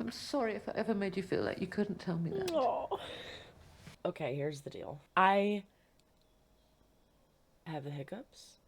I'm sorry if I ever made you feel like you couldn't tell me that. Oh. Okay, here's the deal. I have the hiccups.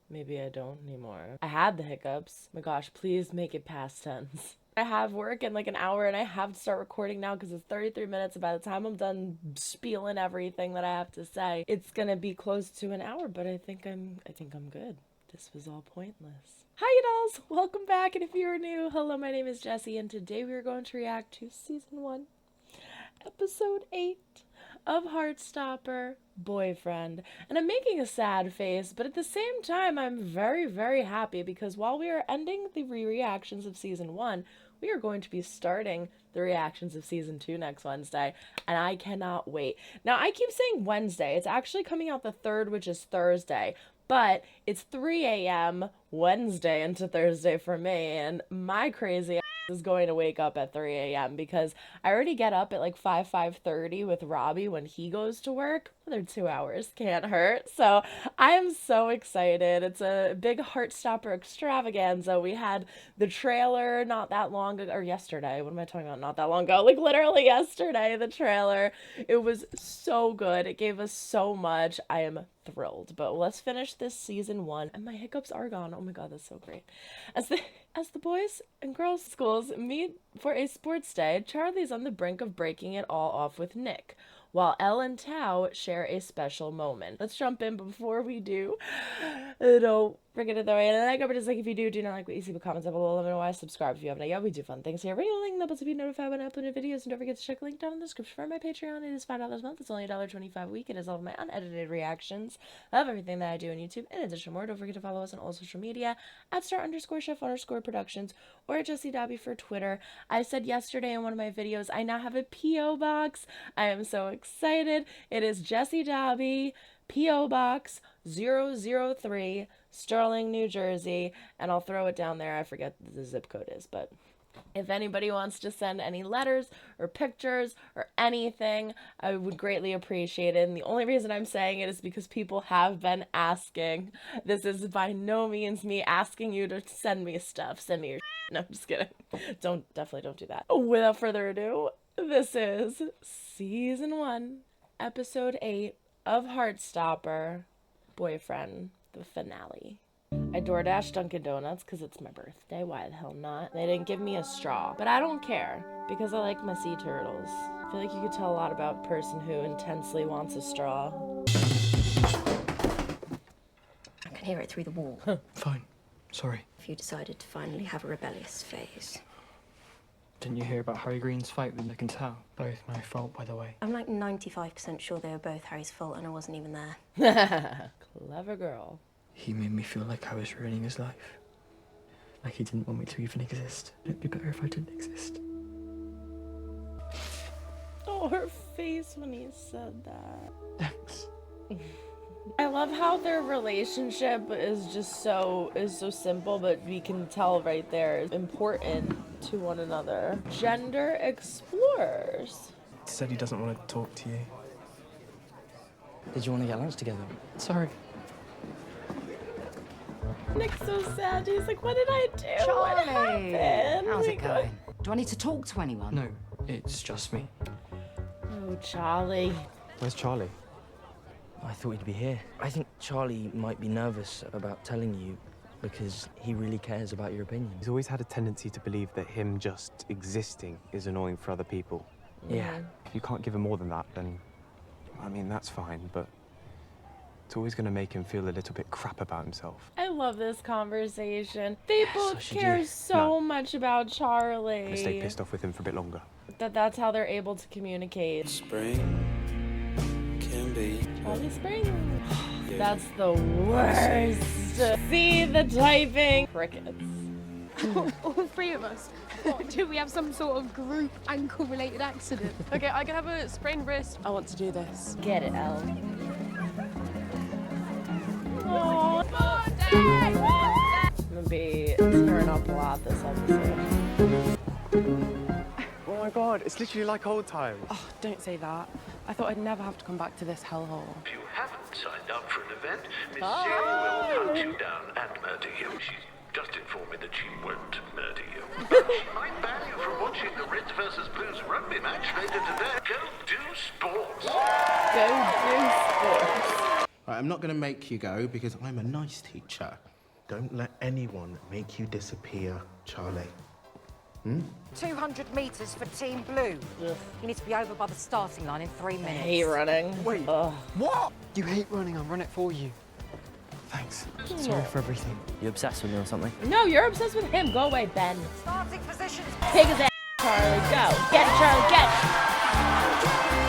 Maybe I don't anymore. I had the hiccups. My gosh, please make it past tense. I have work in like an hour and I have to start recording now because it's 33 minutes. And by the time I'm done spieling everything that I have to say, it's gonna be close to an hour, but I think I'm good. This was all pointless. Hi, you dolls! Welcome back, and if you're new, hello, my name is Jessie, and today we are going to react to Season 1, Episode 8 of Heartstopper, Boyfriend. And I'm making a sad face, but at the same time, I'm very, very happy because while we are ending the reactions of Season 1, we are going to be starting the reactions of Season 2 next Wednesday, and I cannot wait. Now, I keep saying Wednesday. It's actually coming out the 3rd, which is Thursday. But it's 3 a.m. Wednesday into Thursday for me, and my crazy ass is going to wake up at 3 a.m. because I already get up at like 5:30 with Robbie when he goes to work. Another 2 hours can't hurt. So I am so excited. It's a big Heartstopper extravaganza. We had the trailer not that long ago, or yesterday. What am I talking about? Not that long ago. Like literally yesterday, the trailer. It was so good. It gave us so much. I am thrilled. But let's finish this Season 1. And my hiccups are gone. Oh my god, that's so great. As the boys and girls schools meet for a sports day, Charlie's on the brink of breaking it all off with Nick, while Elle and Tao share a special moment. Let's jump in before we do. Don't forget to throw a like over, dislike if you do not like what you see, but comments down below. Let me know why. Subscribe if you haven't yet. We do fun things here. Ring the link double to be notified when I upload new videos, and don't forget to check the link down in the description for my Patreon. It is $5 a month. It's only $1.25 a week. It is all of my unedited reactions of everything that I do on YouTube. In addition to more, don't forget to follow us on all social media at @star_chef_productions or at Jessie Dobbie for Twitter. I said yesterday in one of my videos, I now have a P.O. box. I am so excited. It is Jessie Dobbie, P.O. Box 003, Stirling, New Jersey, and I'll throw it down there. I forget what the zip code is, but if anybody wants to send any letters or pictures or anything, I would greatly appreciate it. And the only reason I'm saying it is because people have been asking. This is by no means me asking you to send me stuff. Send me your No, I'm just kidding. Definitely don't do that. Without further ado, this is Season 1, Episode 8 of Heartstopper, Boyfriend, the finale. I DoorDash Dunkin' Donuts because it's my birthday. Why the hell not? They didn't give me a straw, but I don't care because I like my sea turtles. I feel like you could tell a lot about a person who intensely wants a straw. I can hear it through the wall. Fine. Sorry. If you decided to finally have a rebellious phase. Didn't you hear about Harry Green's fight with Nick and Tao? Both my fault, by the way. I'm like 95% sure they were both Harry's fault and I wasn't even there. Clever girl. He made me feel like I was ruining his life. Like he didn't want me to even exist. It'd be better if I didn't exist. Oh, her face when he said that. Thanks. I love how their relationship is just so simple, but we can tell right there it's important to one another. Gender explorers. He said he doesn't want to talk to you. Did you want to get lunch together? Sorry. Nick's so sad. He's like, what did I do? Charlie! What happened? How's it going? Do I need to talk to anyone? No, it's just me. Oh, Charlie. Where's Charlie? I thought he'd be here. I think Charlie might be nervous about telling you because he really cares about your opinion. He's always had a tendency to believe that him just existing is annoying for other people. Yeah. If you can't give him more than that, then, I mean, that's fine, but it's always going to make him feel a little bit crap about himself. I love this conversation. They both should care you. so much about Charlie. Gonna stay pissed off with him for a bit longer. That's how they're able to communicate. Spring can be. Charlie Spring. That's the worst. See the typing. Crickets. All three of us? What, do we have some sort of group ankle-related accident? Okay, I can have a sprained wrist. I want to do this. Get it, Elle. I'm gonna be tearing up a lot this episode. Oh my god, it's literally like old times. Oh, don't say that. I thought I'd never have to come back to this hellhole. If you haven't signed up for an event, Miss Sarah will hunt you down and murder you. She's just informed me that she won't murder you. But she might ban you from watching later today. Go do sports. Go do sports. Right, I'm not going to make you go because I'm a nice teacher. Don't let anyone make you disappear, Charlie. 200 metres for Team Blue. Ugh. You need to be over by the starting line in 3 minutes. I hate running. Wait, Ugh. what? You hate running, I'll run it for you. Thanks. Sorry for everything. You obsessed with me or something? No, you're obsessed with him. Go away, Ben. Starting positions. Take his ass, Charlie. Go. Get it, Charlie. Get it.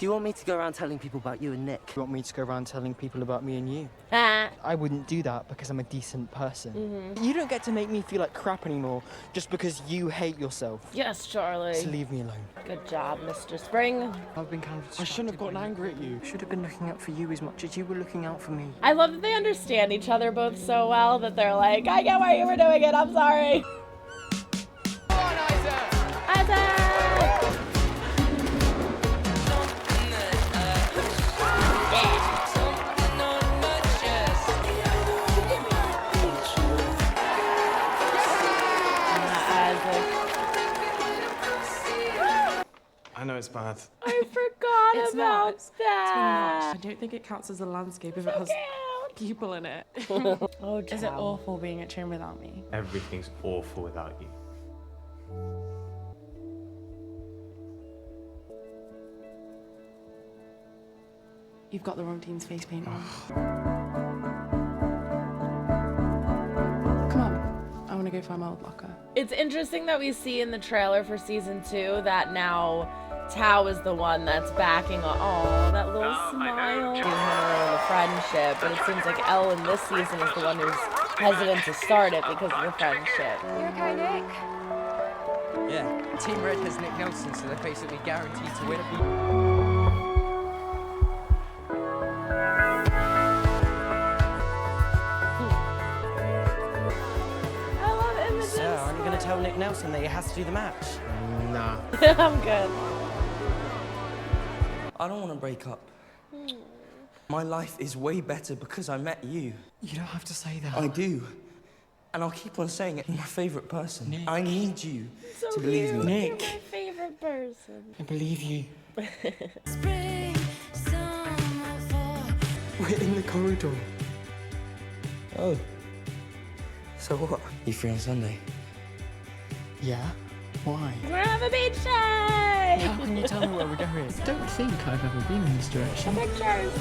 Do you want me to go around telling people about you and Nick? You want me to go around telling people about me and you? Ah. I wouldn't do that because I'm a decent person. You don't get to make me feel like crap anymore just because you hate yourself. Yes, Charlie. So leave me alone. Good job, Mr. Spring. I've been kind of I shouldn't have gotten angry at you. I should have been looking out for you as much as you were looking out for me. I love that they understand each other both so well that they're like, I get why you were doing it. I'm sorry. Come on, Isaac! Isaac! I know it's bad. I forgot It's about not. that. I don't think it counts as a landscape if it has people in it. Oh, Is it awful being at Trim without me? Everything's awful without you. You've got the wrong team's face paint on. Come on, I want to go find my old locker. It's interesting that we see in the trailer for season 2 that now Tao is the one that's backing on. Oh, that little smile. She's in the friendship, but it seems like Elle in this season is the one who's hesitant to start it because of the friendship. You okay, Nick? Yeah. Team Red has Nick Nelson, so they're basically guaranteed to win. Tell Nick Nelson that he has to do the match. Nah. I'm good. I don't want to break up. My life is way better because I met you. You don't have to say that. I do. And I'll keep on saying it. You're my favourite person. Nick. I need you So to believe cute. me. You're my favorite person. I believe you. Spring, summer, fall. We're in the corridor. Oh. So what? You free on Sunday? Yeah? Why? We're gonna have a beach day! How can you tell me where we're going? I don't think I've ever been in this direction. Pictures!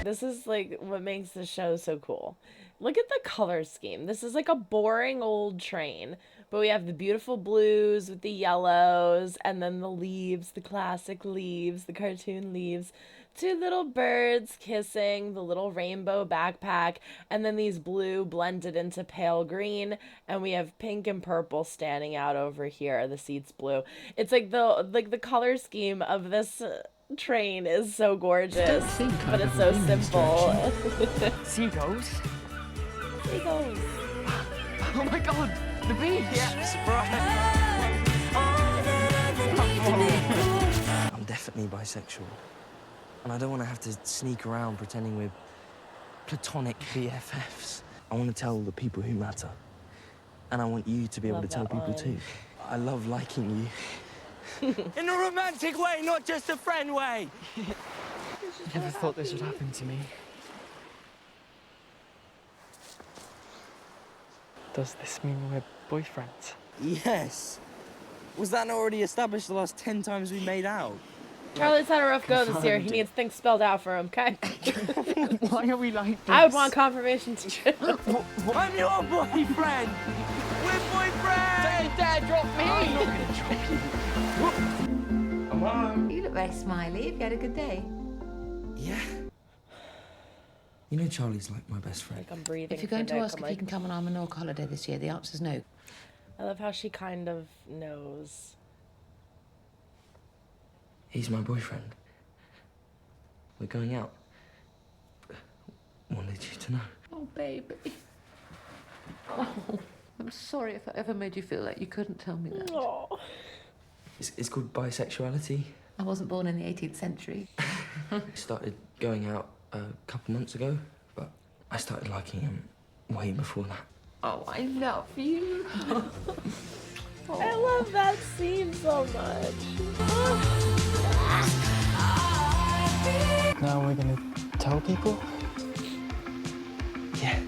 This is like what makes the show so cool. Look at the color scheme. This is like a boring old train, but we have the beautiful blues with the yellows, and then the leaves, the classic leaves, the cartoon leaves. 2 little birds kissing, the little rainbow backpack, and then these blue blended into pale green, and we have pink and purple standing out over here. The seat's blue. It's like the color scheme of this train is so gorgeous, but it's so simple. Seagulls? Seagulls. Oh my god! The beach! Yeah, surprise! I'm definitely bisexual. And I don't want to have to sneak around pretending we're platonic BFFs. I want to tell the people who matter. And I want you to be able to tell people too. I love liking you. In a romantic way, not just a friend way! I never thought this would happen to me. Does this mean we're boyfriends? Yes! Was that not already established the last 10 times we made out? Charlie's had a rough go this year. He needs things spelled out for him, okay? Why are we like this? I would want confirmation too. I'm your boyfriend! We're boyfriends! Don't dare drop me! I'm not going to drop you. Come on. You look very smiley. Have you had a good day? Yeah. You know Charlie's like my best friend. Like I'm breathing. If you're going for to Nick, ask I'm if you can come on our Menorca holiday this year, the answer's no. I love how she kind of knows. He's my boyfriend. We're going out. Wanted you to know. Oh, baby. Oh, I'm sorry if I ever made you feel like you couldn't tell me that. Oh. It's called bisexuality. I wasn't born in the 18th century. I started going out a couple months ago, but I started liking him way before that. Oh, I love you. I love that scene so much. Now we're gonna tell people? Yeah.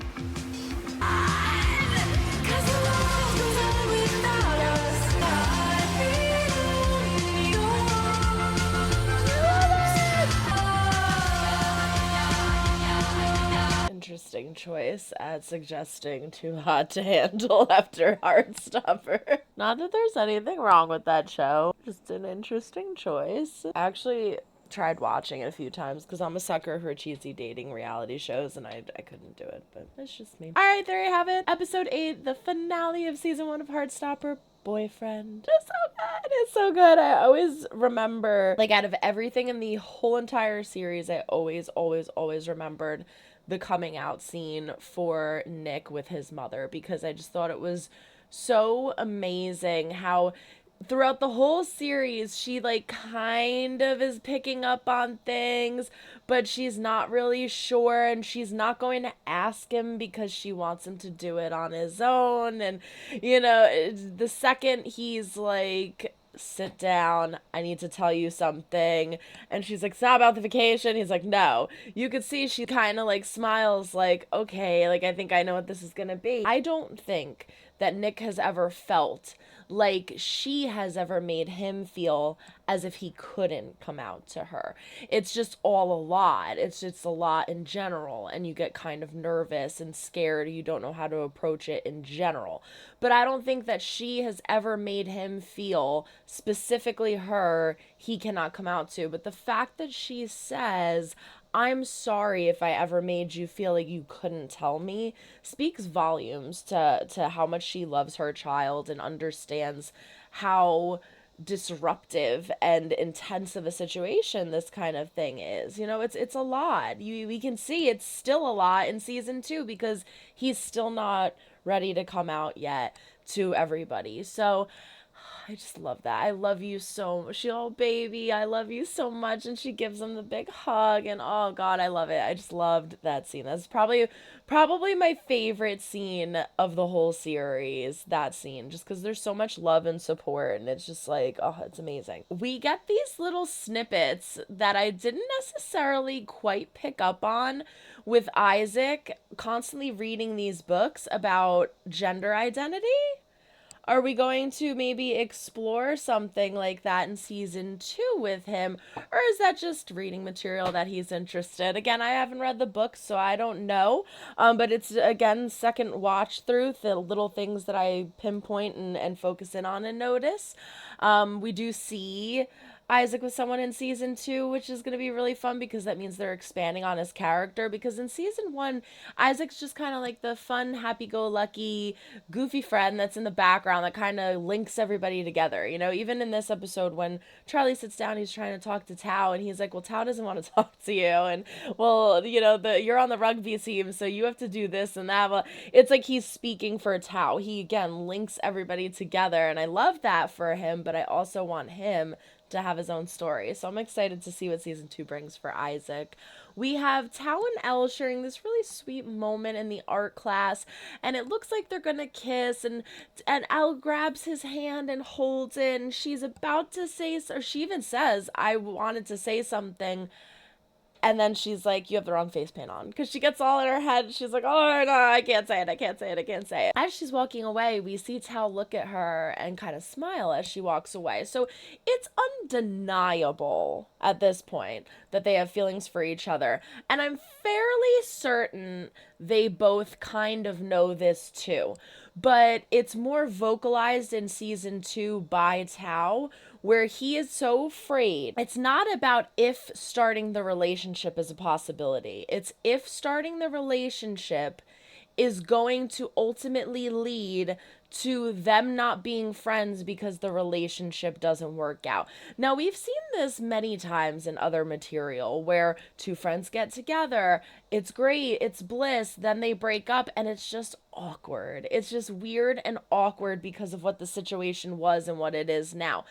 Interesting choice at suggesting Too Hot to Handle after Heartstopper. Not that there's anything wrong with that show, just an interesting choice. I actually tried watching it a few times because I'm a sucker for cheesy dating reality shows, and I couldn't do it, but it's just me. All right, there you have it. Episode 8, the finale of season 1 of Heartstopper. Boyfriend. It's so good. It's so good. I always remember, like, out of everything in the whole entire series, I always remembered the coming out scene for Nick with his mother, because I just thought it was so amazing how throughout the whole series she like kind of is picking up on things, but she's not really sure, and she's not going to ask him because she wants him to do it on his own. And you know, the second he's like, sit down, I need to tell you something, and she's like, it's not about the vacation, he's like, no. You could see she kind of like smiles like, okay, like I think I know what this is gonna be. I don't think that Nick has ever felt like she has ever made him feel as if he couldn't come out to her. It's just all a lot. It's just a lot in general, and you get kind of nervous and scared. You don't know how to approach it in general. But I don't think that she has ever made him feel, specifically her, he cannot come out to. But the fact that she says, I'm sorry if I ever made you feel like you couldn't tell me, speaks volumes to how much she loves her child and understands how disruptive and intense of a situation this kind of thing is. You know, it's a lot. We can see it's still a lot in season 2 because he's still not ready to come out yet to everybody. So I just love that. I love you so much. Oh, baby, I love you so much. And she gives him the big hug, and oh God, I love it. I just loved that scene. That's probably my favorite scene of the whole series, that scene, just because there's so much love and support, and it's just like, oh, it's amazing. We get these little snippets that I didn't necessarily quite pick up on with Isaac constantly reading these books about gender identity. Are we going to maybe explore something like that in season 2 with him? Or is that just reading material that he's interested? Again, I haven't read the book, so I don't know. But it's, again, second watch through, the little things that I pinpoint and focus in on and notice. We do see Isaac with someone in season 2, which is going to be really fun because that means they're expanding on his character. Because in season 1, Isaac's just kind of like the fun, happy-go-lucky, goofy friend that's in the background that kind of links everybody together. You know, even in this episode when Charlie sits down, he's trying to talk to Tao, and he's like, well, Tao doesn't want to talk to you. And, well, you know, you're on the rugby team, so you have to do this and that. Well, it's like he's speaking for Tao. He, again, links everybody together, and I love that for him, but I also want him to have his own story. So I'm excited to see what season 2 brings for Isaac. We have Tao and Elle sharing this really sweet moment in the art class, and it looks like they're gonna kiss, and Elle grabs his hand and holds it, and she's about to say, or she even says, I wanted to say something. And then she's like, you have the wrong face paint on. Because she gets all in her head. She's like, oh, no, I can't say it. As she's walking away, we see Tao look at her and kind of smile as she walks away. So it's undeniable at this point that they have feelings for each other. And I'm fairly certain they both kind of know this too. But it's more vocalized in season 2 by Tao, where he is so afraid. It's not about if starting the relationship is a possibility. It's if starting the relationship is going to ultimately lead to them not being friends because the relationship doesn't work out. Now, we've seen this many times in other material where two friends get together, it's great, it's bliss, then they break up, and it's just awkward. It's just weird and awkward because of what the situation was and what it is now.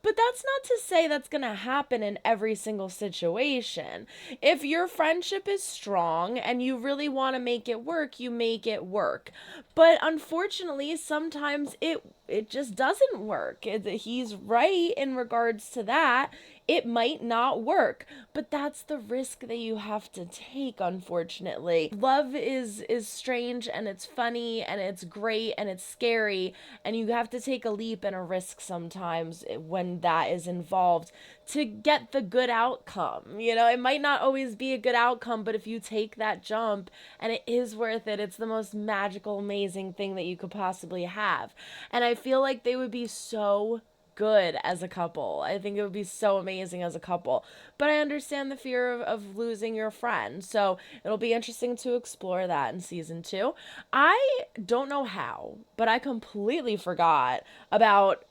But that's not to say that's going to happen in every single situation. If your friendship is strong and you really want to make it work, you make it work. But unfortunately, sometimes it just doesn't work. He's right in regards to that. it might not work, but that's the risk that you have to take, unfortunately. Love is strange, and it's funny, and it's great, and it's scary, and you have to take a leap and a risk sometimes when that is involved to get the good outcome. You know, it might not always be a good outcome, but if you take that jump and it is worth it, it's the most magical, amazing thing that you could possibly have. And I feel like they would be so good as a couple. I think it would be so amazing as a couple. But I understand the fear of losing your friend. So it'll be interesting to explore that in season 2. I don't know how, but I completely forgot about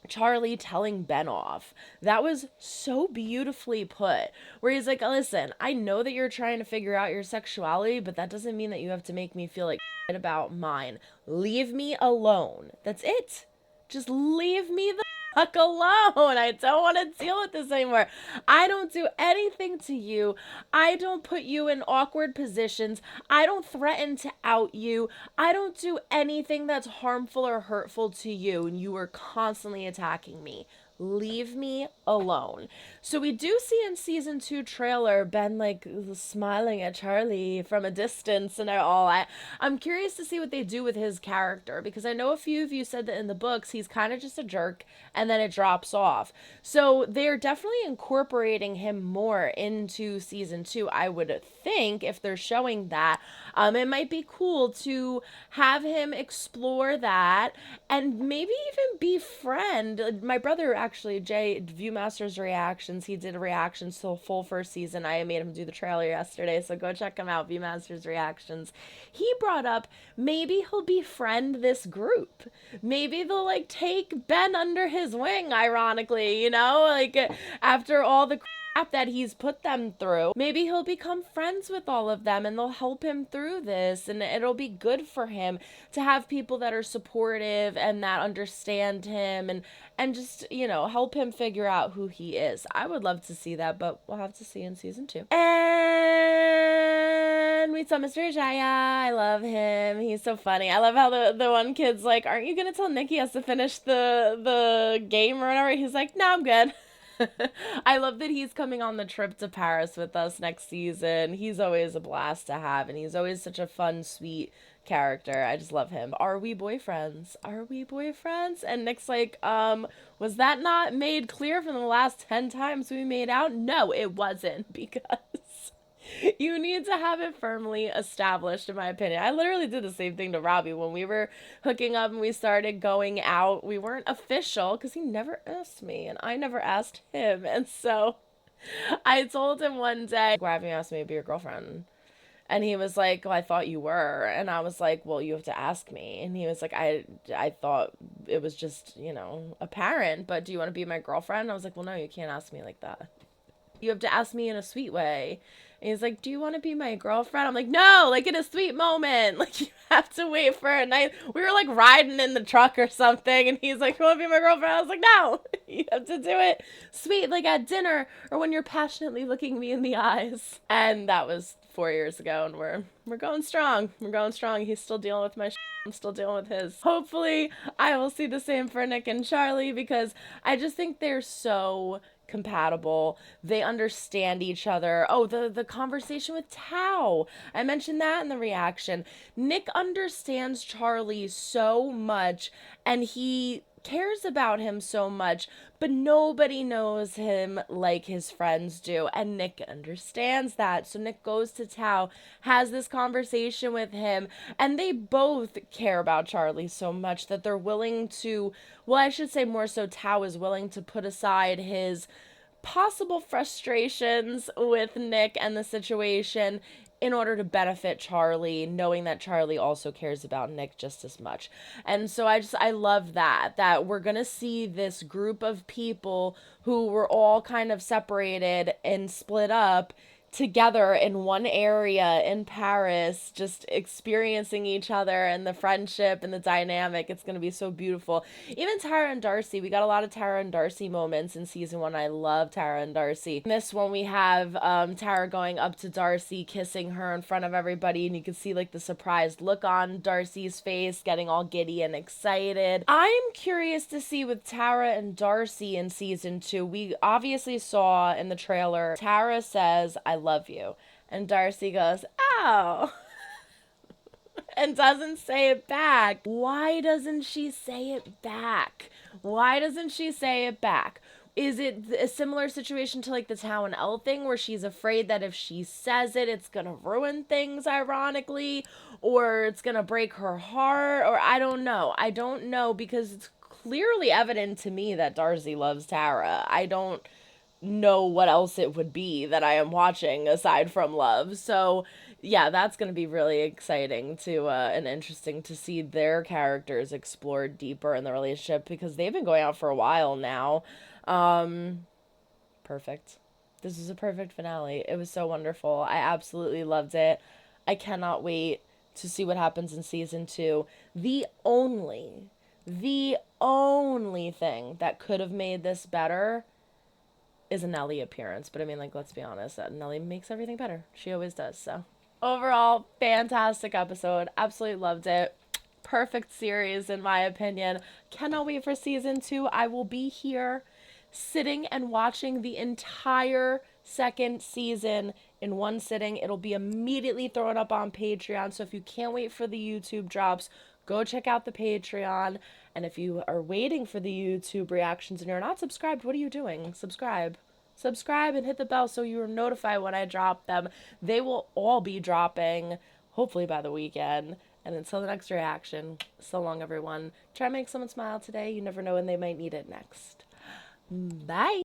Charlie telling Ben off. That was so beautifully put, where he's like, listen, I know that you're trying to figure out your sexuality, but that doesn't mean that you have to make me feel like shit about mine. Leave me alone. That's it. Just leave me the fuck alone. I don't want to deal with this anymore. I don't do anything to you. I don't put you in awkward positions. I don't threaten to out you. I don't do anything that's harmful or hurtful to you, and you are constantly attacking me. Leave me alone. So we do see in season 2 trailer Ben like smiling at Charlie from a distance and all. I'm curious to see what they do with his character, because I know a few of you said that in the books he's kind of just a jerk and then it drops off. So they're definitely incorporating him more into season 2, I would think, if they're showing that. It might be cool to have him explore that and maybe even befriend. My brother actually, Jay, Viewmaster's Reactions, he did reactions to the full first season. I made him do the trailer yesterday, so go check him out, Viewmaster's Reactions. He brought up maybe he'll befriend this group. Maybe they'll like take Ben under his wing, ironically, you know, like after all the crap that he's put them through. Maybe he'll become friends with all of them and they'll help him through this, and it'll be good for him to have people that are supportive and that understand him and just, you know, help him figure out who he is. I would love to see that, but we'll have to see in season 2. And we saw Mr. Jaya. I love him. He's so funny. I love how the one kid's like, aren't you gonna tell Nick he has to finish the game or whatever? He's like, no, I'm good. I love that he's coming on the trip to Paris with us next season. He's always a blast to have, and he's always such a fun, sweet character. I just love him. Are we boyfriends? Are we boyfriends? And Nick's like, was that not made clear from the last 10 times we made out? No, it wasn't, because you need to have it firmly established, in my opinion. I literally did the same thing to Robbie when we were hooking up and we started going out. We weren't official because he never asked me and I never asked him. And so I told him one day, Gravy asked me to be your girlfriend. And he was like, well, I thought you were. And I was like, well, you have to ask me. And he was like, I thought it was just, you know, apparent, but do you want to be my girlfriend? I was like, well, no, you can't ask me like that. You have to ask me in a sweet way. And he's like, do you want to be my girlfriend? I'm like, no, like in a sweet moment. Like, you have to wait for a night. We were like riding in the truck or something. And he's like, you want to be my girlfriend? I was like, no, you have to do it sweet, like at dinner or when you're passionately looking me in the eyes. And that was 4 years ago. And we're going strong. We're going strong. He's still dealing with my shit. I'm still dealing with his. Hopefully I will see the same for Nick and Charlie, because I just think they're so compatible. They understand each other. Oh, the conversation with Tao. I mentioned that in the reaction. Nick understands Charlie so much and he cares about him so much, but nobody knows him like his friends do, and Nick understands that. So Nick goes to Tao, has this conversation with him, and they both care about Charlie so much that they're willing to, well, I should say more so Tao is willing to put aside his possible frustrations with Nick and the situation in order to benefit Charlie, knowing that Charlie also cares about Nick just as much. And so I love that we're gonna see this group of people who were all kind of separated and split up together in one area in Paris, just experiencing each other and the friendship and the dynamic. It's going to be so beautiful. Even Tara and Darcy, we got a lot of Tara and Darcy moments in season 1. I love Tara and Darcy. In this one, we have Tara going up to Darcy, kissing her in front of everybody, and you can see like the surprised look on Darcy's face, getting all giddy and excited. I'm curious to see with Tara and Darcy in season 2. We obviously saw in the trailer, Tara says, "I love you," and Darcy goes, "Ow," and doesn't say it back. Why doesn't she say it back? Why doesn't she say it back? Is it a similar situation to like the Tao and Elle thing, where she's afraid that if she says it, it's gonna ruin things, ironically, or it's gonna break her heart, or I don't know, because it's clearly evident to me that Darcy loves Tara. I don't know what else it would be that I am watching aside from love. So yeah, that's going to be really exciting to and interesting to see their characters explored deeper in the relationship, because they've been going out for a while now. Perfect. This is a perfect finale. It was so wonderful. I absolutely loved it. I cannot wait to see what happens in season 2. The only thing that could have made this better is a Nellie appearance. But I mean, like, let's be honest, Nellie makes everything better. She always does. So overall, fantastic episode. Absolutely loved it. Perfect series, in my opinion. Cannot wait for season 2. I will be here sitting and watching the entire second season in one sitting. It'll be immediately thrown up on Patreon. So if you can't wait for the YouTube drops, go check out the Patreon. And if you are waiting for the YouTube reactions and you're not subscribed, what are you doing? Subscribe and hit the bell so you're notified when I drop them. They will all be dropping hopefully by the weekend. And until the next reaction, so long everyone. Try to make someone smile today. You never know when they might need it next. Bye.